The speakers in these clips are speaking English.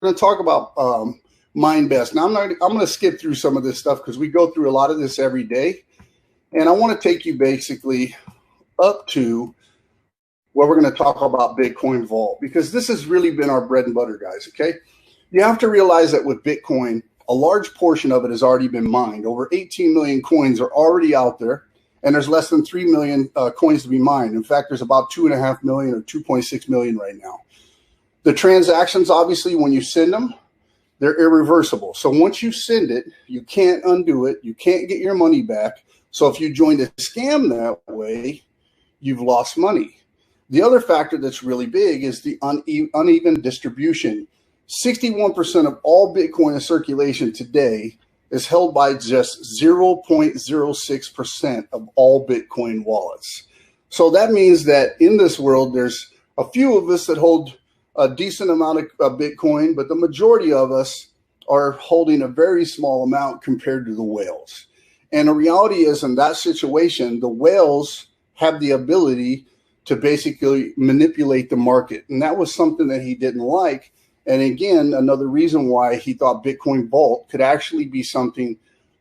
going to talk about Mind Best. Now, I'm going to skip through some of this stuff because we go through a lot of this every day. And I want to take you basically up to where we're going to talk about Bitcoin Vault, because this has really been our bread and butter, guys, okay? You have to realize that with Bitcoin, a large portion of it has already been mined. Over 18 million coins are already out there, and there's less than 3 million coins to be mined. In fact, there's about 2.5 million or 2.6 million right now. The transactions, obviously, when you send them, they're irreversible. So once you send it, you can't undo it. You can't get your money back. So if you joined a scam that way, you've lost money. The other factor that's really big is the uneven distribution. 61% of all Bitcoin in circulation today is held by just 0.06% of all Bitcoin wallets. So that means that in this world, there's a few of us that hold a decent amount of Bitcoin, but the majority of us are holding a very small amount compared to the whales. And the reality is, in that situation, the whales have the ability to basically manipulate the market. And that was something that he didn't like. And again, another reason why he thought Bitcoin Vault could actually be something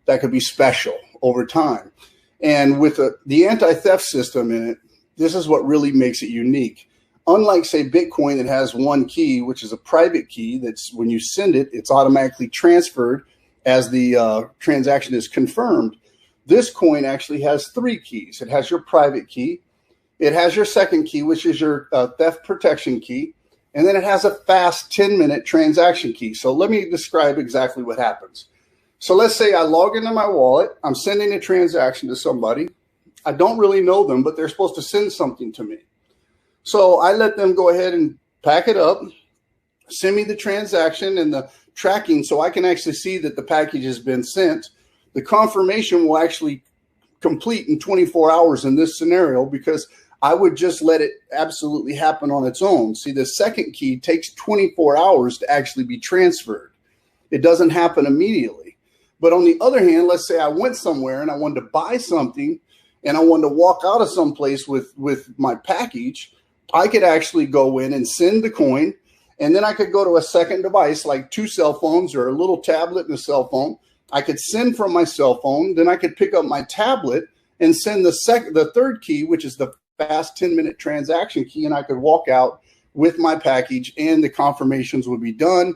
that could be special over time. And with the anti-theft system in it, this is what really makes it unique. Unlike, say, Bitcoin that has one key, which is a private key, that's when you send it, it's automatically transferred as the transaction is confirmed. This coin actually has 3 keys. It has your private key. It has your second key, which is your theft protection key. And then it has a fast 10-minute transaction key. So let me describe exactly what happens. So let's say I log into my wallet. I'm sending a transaction to somebody. I don't really know them, but they're supposed to send something to me. So I let them go ahead and pack it up, send me the transaction and the tracking so I can actually see that the package has been sent. The confirmation will actually complete in 24 hours in this scenario, because I would just let it absolutely happen on its own. See, the second key takes 24 hours to actually be transferred. It doesn't happen immediately. But on the other hand, let's say I went somewhere and I wanted to buy something and I wanted to walk out of someplace with my package. I could actually go in and send the coin, and then I could go to a second device like 2 cell phones or a little tablet and a cell phone. I could send from my cell phone. Then I could pick up my tablet and send the third key, which is the fast 10-minute transaction key, and I could walk out with my package and the confirmations would be done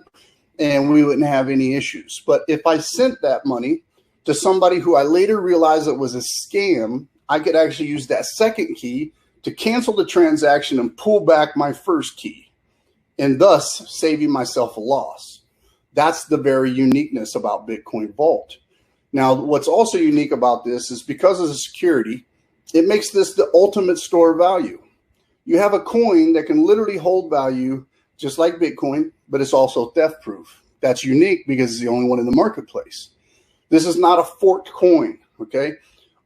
and we wouldn't have any issues. But if I sent that money to somebody who I later realized it was a scam, I could actually use that second key to cancel the transaction and pull back my first key, and thus saving myself a loss. That's the very uniqueness about Bitcoin Vault. Now, what's also unique about this is because of the security, it makes this the ultimate store of value. You have a coin that can literally hold value just like Bitcoin, but it's also theft proof. That's unique because it's the only one in the marketplace. This is not a forked coin, okay?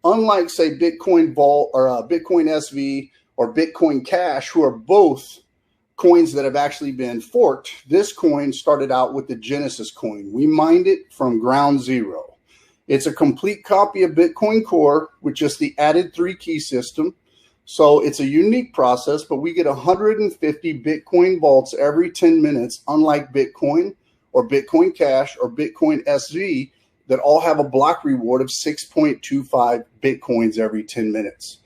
Unlike, say, Bitcoin Vault or Bitcoin SV or Bitcoin Cash, who are both coins that have actually been forked, this coin started out with the Genesis coin. We mined it from ground zero. It's a complete copy of Bitcoin Core with just the added 3-key system. So it's a unique process, but we get 150 Bitcoin vaults every 10 minutes, unlike Bitcoin or Bitcoin Cash or Bitcoin SV that all have a block reward of 6.25 Bitcoins every 10 minutes.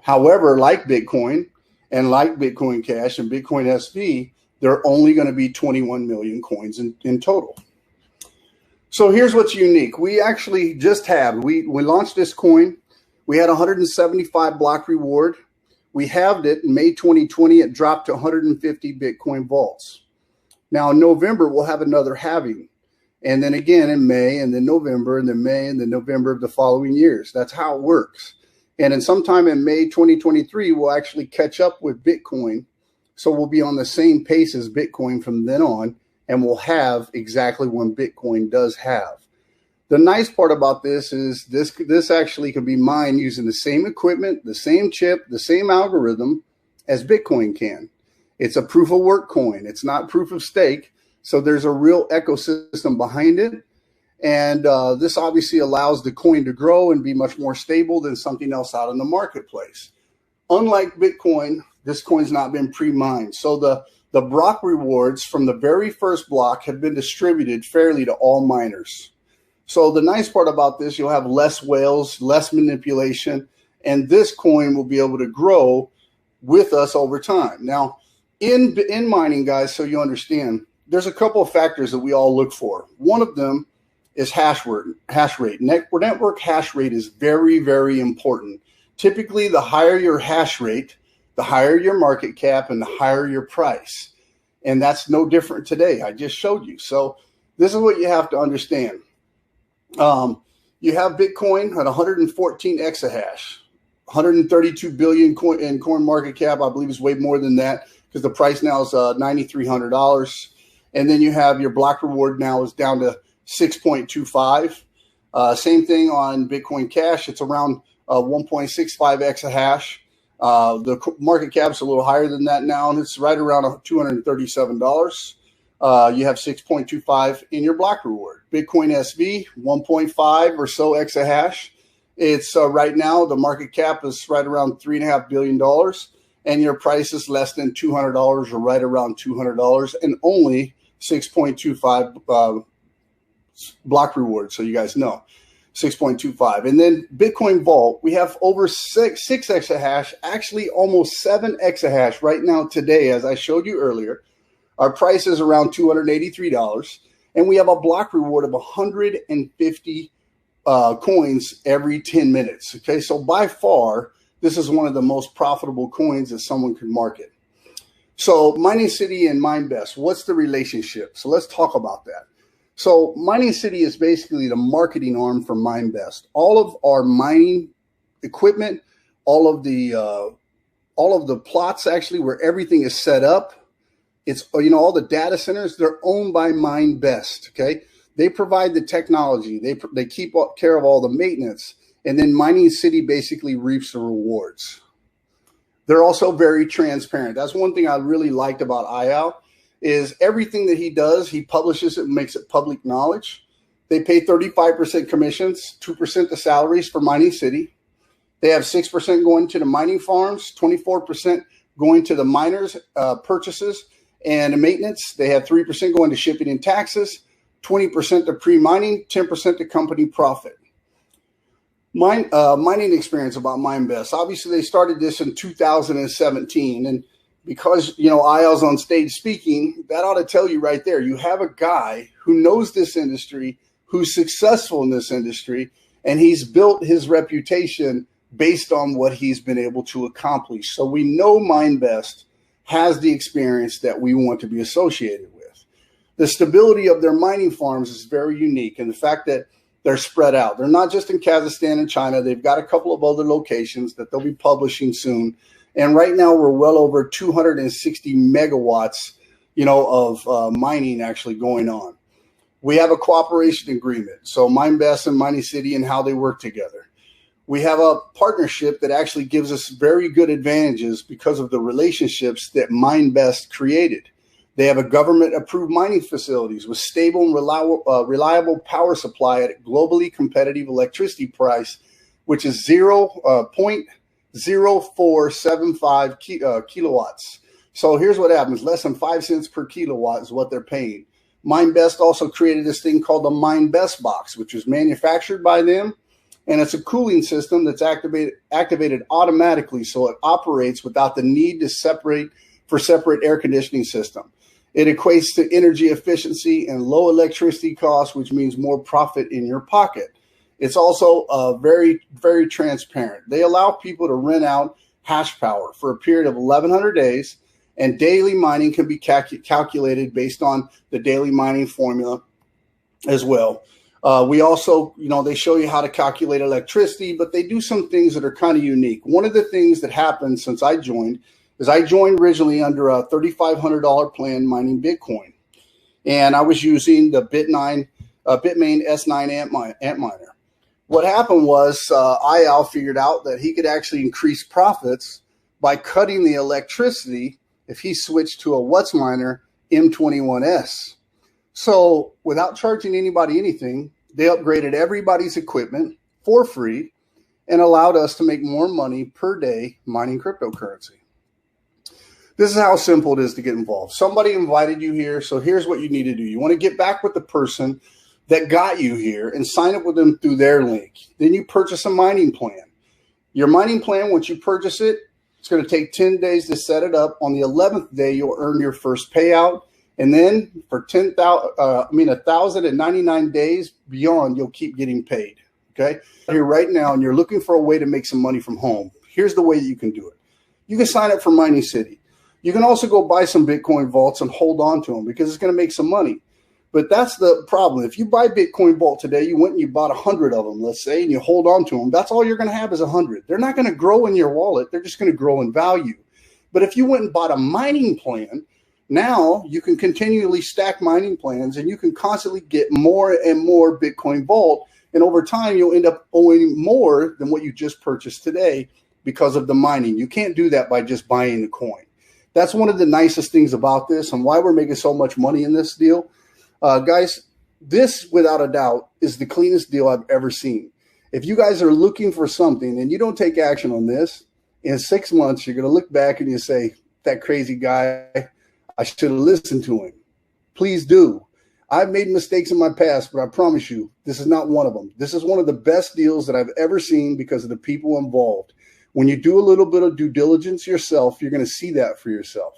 However, like Bitcoin and like Bitcoin Cash and Bitcoin SV, there are only going to be 21 million coins in total. So here's what's unique. We actually just we launched this coin. We had 175 block reward. We halved it in May 2020. It dropped to 150 Bitcoin vaults. Now in November, we'll have another halving. And then again in May, and then November, and then May, and then November of the following years. That's how it works. And then sometime in May 2023, we'll actually catch up with Bitcoin. So we'll be on the same pace as Bitcoin from then on, and we'll have exactly what Bitcoin does have. The nice part about this is this actually can be mined using the same equipment, the same chip, the same algorithm as Bitcoin can. It's a proof of work coin. It's not proof of stake. So there's a real ecosystem behind it. And this obviously allows the coin to grow and be much more stable than something else out in the marketplace. Unlike Bitcoin, this coin's not been pre-mined. So the The block rewards from the very first block have been distributed fairly to all miners. So the nice part about this, you'll have less whales, less manipulation, and this coin will be able to grow with us over time. Now, in mining, guys, so you understand, there's a couple of factors that we all look for. One of them is hash rate. Network hash rate is very, very important. Typically, the higher your hash rate, the higher your market cap, and the higher your price. And that's no different today. I just showed you. So this is what you have to understand. You have Bitcoin at 114 exahash, 132 billion in coin market cap. I believe it's way more than that because the price now is $9,300. And then you have your block reward now is down to 6.25. Same thing on Bitcoin Cash. It's around 1.65 exahash. The market cap's a little higher than that now, and it's right around $237. You have 6.25 in your block reward. Bitcoin SV, 1.5 or so exahash. It's right now, the market cap is right around $3.5 billion, and your price is less than $200 or right around $200, and only 6.25 block reward, so you guys know. 6.25. And then Bitcoin Vault, we have over 6 exahash, actually almost 7 exahash right now today, as I showed you earlier. Our price is around $283, and we have a block reward of 150 coins every 10 minutes. Okay, so by far, this is one of the most profitable coins that someone could market. So Mining City and MineBest, what's the relationship? So let's talk about that. So Mining City is basically the marketing arm for MineBest. All of our mining equipment, all of the plots actually where everything is set up, it's, you know, all the data centers, they're owned by MineBest, okay? They provide the technology. They keep care of all the maintenance. And then Mining City basically reaps the rewards. They're also very transparent. That's one thing I really liked about IAL is everything that he does, he publishes it and makes it public knowledge. They pay 35% commissions, 2% the salaries for Mining City. They have 6% going to the mining farms, 24% going to the miners' purchases and the maintenance. They have 3% going to shipping and taxes, 20% to pre-mining, 10% to company profit. Mining experience about MineBest. Obviously, they started this in 2017, and because, you know, IAL's on stage speaking, that ought to tell you right there. You have a guy who knows this industry, who's successful in this industry, and he's built his reputation based on what he's been able to accomplish. So we know MineBest has the experience that we want to be associated with. The stability of their mining farms is very unique, and the fact that they're spread out. They're not just in Kazakhstan and China. They've got a couple of other locations that they'll be publishing soon. And right now we're well over 260 megawatts, you know, of mining actually going on. We have a cooperation agreement. So MineBest and Mining City and how they work together. We have a partnership that actually gives us very good advantages because of the relationships that MineBest created. They have a government-approved mining facilities with stable and reliable power supply at a globally competitive electricity price, which is 0.0475 kilowatts. So here's what happens. Less than 5 cents per kilowatt is what they're paying. MineBest also created this thing called the MineBest box, which is manufactured by them. And it's a cooling system that's activated automatically, so it operates without the need to separate air conditioning system. It equates to energy efficiency and low electricity costs, which means more profit in your pocket. It's also very, very transparent. They allow people to rent out hash power for a period of 1,100 days, and daily mining can be calculated based on the daily mining formula as well. We also, you know, they show you how to calculate electricity, but they do some things that are kind of unique. One of the things that happened since I joined is I joined originally under a $3,500 plan mining Bitcoin. And I was using the Bitmain S9 amp miner. What happened was IAL figured out that he could actually increase profits by cutting the electricity if he switched to a WhatsMiner M21S. So without charging anybody anything, they upgraded everybody's equipment for free and allowed us to make more money per day mining cryptocurrency. This is how simple it is to get involved. Somebody invited you here, so here's what you need to do. You want to get back with the person that got you here and sign up with them through their link. Then you purchase a mining plan. Your mining plan, once you purchase it, it's going to take 10 days to set it up. On the 11th day, you'll earn your first payout. And then for 1,099 days beyond, you'll keep getting paid. Okay? Here right now, and you're looking for a way to make some money from home. Here's the way that you can do it. You can sign up for Mining City. You can also go buy some Bitcoin vaults and hold on to them because it's going to make some money. But that's the problem. If you buy Bitcoin Vault today, you went and you bought 100 of them, let's say, and you hold on to them, that's all you're going to have is 100. They're not going to grow in your wallet. They're just going to grow in value. But if you went and bought a mining plan, now you can continually stack mining plans and you can constantly get more and more Bitcoin Vault. And over time, you'll end up owing more than what you just purchased today because of the mining. You can't do that by just buying the coin. That's one of the nicest things about this and why we're making so much money in this deal. Guys, this without a doubt is the cleanest deal I've ever seen. If you guys are looking for something and you don't take action on this, in 6 months, you're going to look back and you say, that crazy guy, I should have listened to him. Please do. I've made mistakes in my past, but I promise you, this is not one of them. This is one of the best deals that I've ever seen because of the people involved. When you do a little bit of due diligence yourself, you're going to see that for yourself.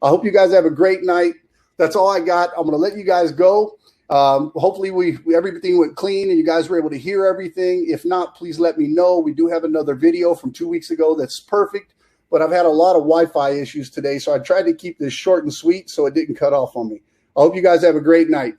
I hope you guys have a great night. That's all I got. I'm going to let you guys go. Hopefully everything went clean and you guys were able to hear everything. If not, please let me know. We do have another video from 2 weeks ago that's perfect, but I've had a lot of Wi-Fi issues today, so I tried to keep this short and sweet so it didn't cut off on me. I hope you guys have a great night.